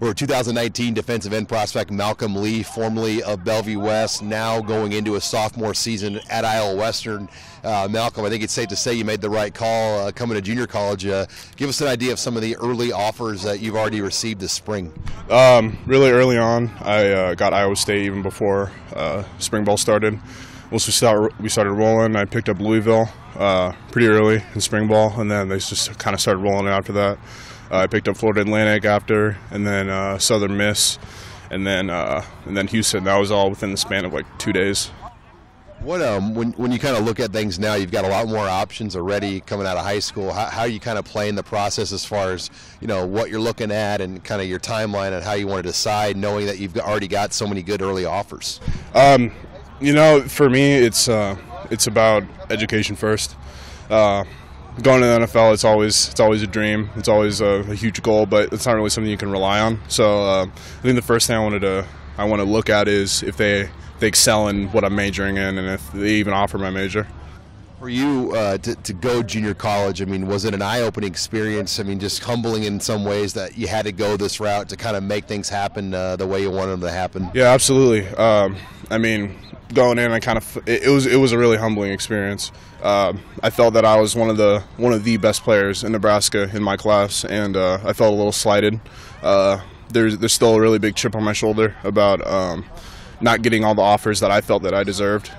or 2019 defensive end prospect Malcolm Lee, formerly of Bellevue West, now going into a sophomore season at Iowa Western. Malcolm, I think it's safe to say you made the right call coming to junior college. Give us an idea of some of the early offers that you've already received this spring. Really early on, I got Iowa State even before spring ball started. Once we started rolling, I picked up Louisville pretty early in spring ball, and then they just kind of started rolling after that. I picked up Florida Atlantic after, and then Southern Miss, and then Houston. That was all within the span of like 2 days. What when you kind of look at things now, you've got a lot more options already coming out of high school. How are you kind of playing the process as far as what you're looking at and kind of your timeline and how you want to decide, knowing that you've already got so many good early offers? For me, it's about education first. Going to the NFL, it's always a dream. It's always a huge goal, but it's not really something you can rely on. So I think the first thing I want to look at is if they excel in what I'm majoring in, and if they even offer my major. For you to go junior college, I mean, was it an eye-opening experience? I mean, just humbling in some ways that you had to go this route to kind of make things happen the way you wanted them to happen? Yeah, absolutely. I mean, going in, it was a really humbling experience. I felt that I was one of the best players in Nebraska in my class, and I felt a little slighted. There's still a really big chip on my shoulder about not getting all the offers that I felt that I deserved.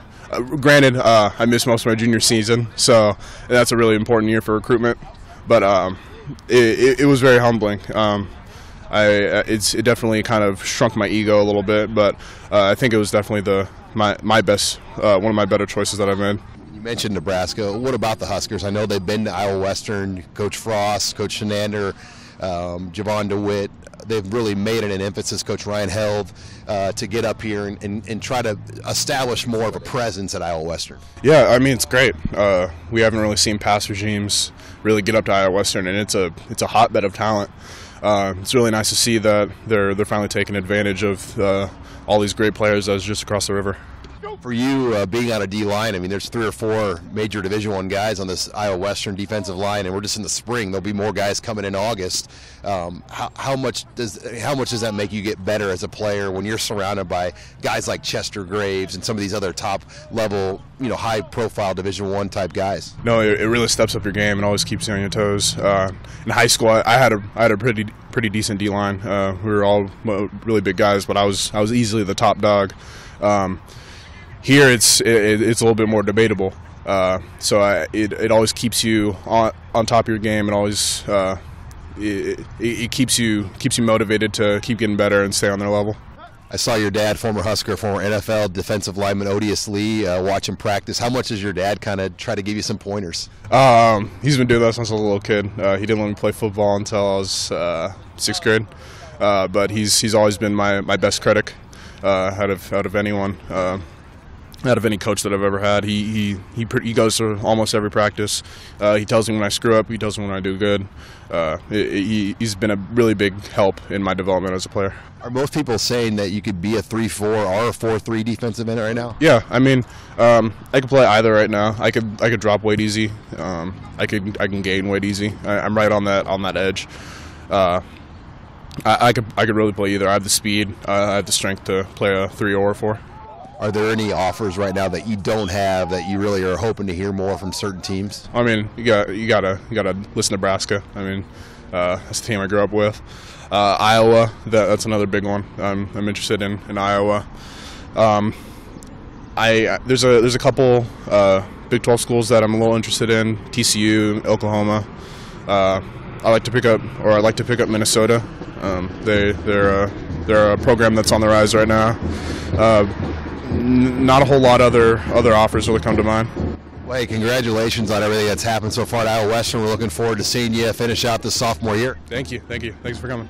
Granted, I missed most of my junior season, so that's a really important year for recruitment. But it was very humbling. It definitely kind of shrunk my ego a little bit, but I think it was definitely my best, one of my better choices that I've made. You mentioned Nebraska. What about the Huskers? I know they've been to Iowa Western. Coach Frost, Coach Shenander, Javon DeWitt. They've really made it an emphasis, Coach Ryan Held, to get up here and try to establish more of a presence at Iowa Western. Yeah, I mean, it's great. We haven't really seen past regimes really get up to Iowa Western, and it's a hotbed of talent. It's really nice to see that they're finally taking advantage of all these great players that's just across the river. For you, being on a D-line, I mean, there's 3 or 4 major Division I guys on this Iowa Western defensive line, and we're just in the spring. There'll be more guys coming in August. How much does that make you get better as a player when you're surrounded by guys like Chester Graves and some of these other top-level, high-profile Division I type guys? No, it really steps up your game and always keeps you on your toes. In high school, I had a pretty decent D-line. We were all really big guys, but I was easily the top dog. Here it's a little bit more debatable, so it always keeps you on top of your game, and always it keeps you motivated to keep getting better and stay on their level. I saw your dad, former Husker, former NFL defensive lineman Odious Lee, watch him practice. How much does your dad kind of try to give you some pointers? He's been doing that since I was a little kid. He didn't let me play football until I was 6th grade, but he's always been my best critic out of anyone. Out of any coach that I've ever had. He goes to almost every practice. He tells me when I screw up. He tells me when I do good. He's been a really big help in my development as a player. Are most people saying that you could be a 3-4 or a 4-3 defensive end right now? Yeah, I mean, I could play either right now. I could drop weight easy. I can gain weight easy. I'm right on that edge. I could really play either. I have the speed. I have the strength to play a 3 or a 4. Are there any offers right now that you don't have that you really are hoping to hear more from certain teams? I mean, you gotta listen to Nebraska. I mean, that's the team I grew up with. Iowa, that's another big one. I'm interested in Iowa. There's a couple Big 12 schools that I'm a little interested in. TCU, Oklahoma. I'd like to pick up Minnesota. They're a program that's on the rise right now. Not a whole lot other offers really come to mind. Well, hey, congratulations on everything that's happened so far at Iowa Western. We're looking forward to seeing you finish out the sophomore year. Thank you. Thanks for coming.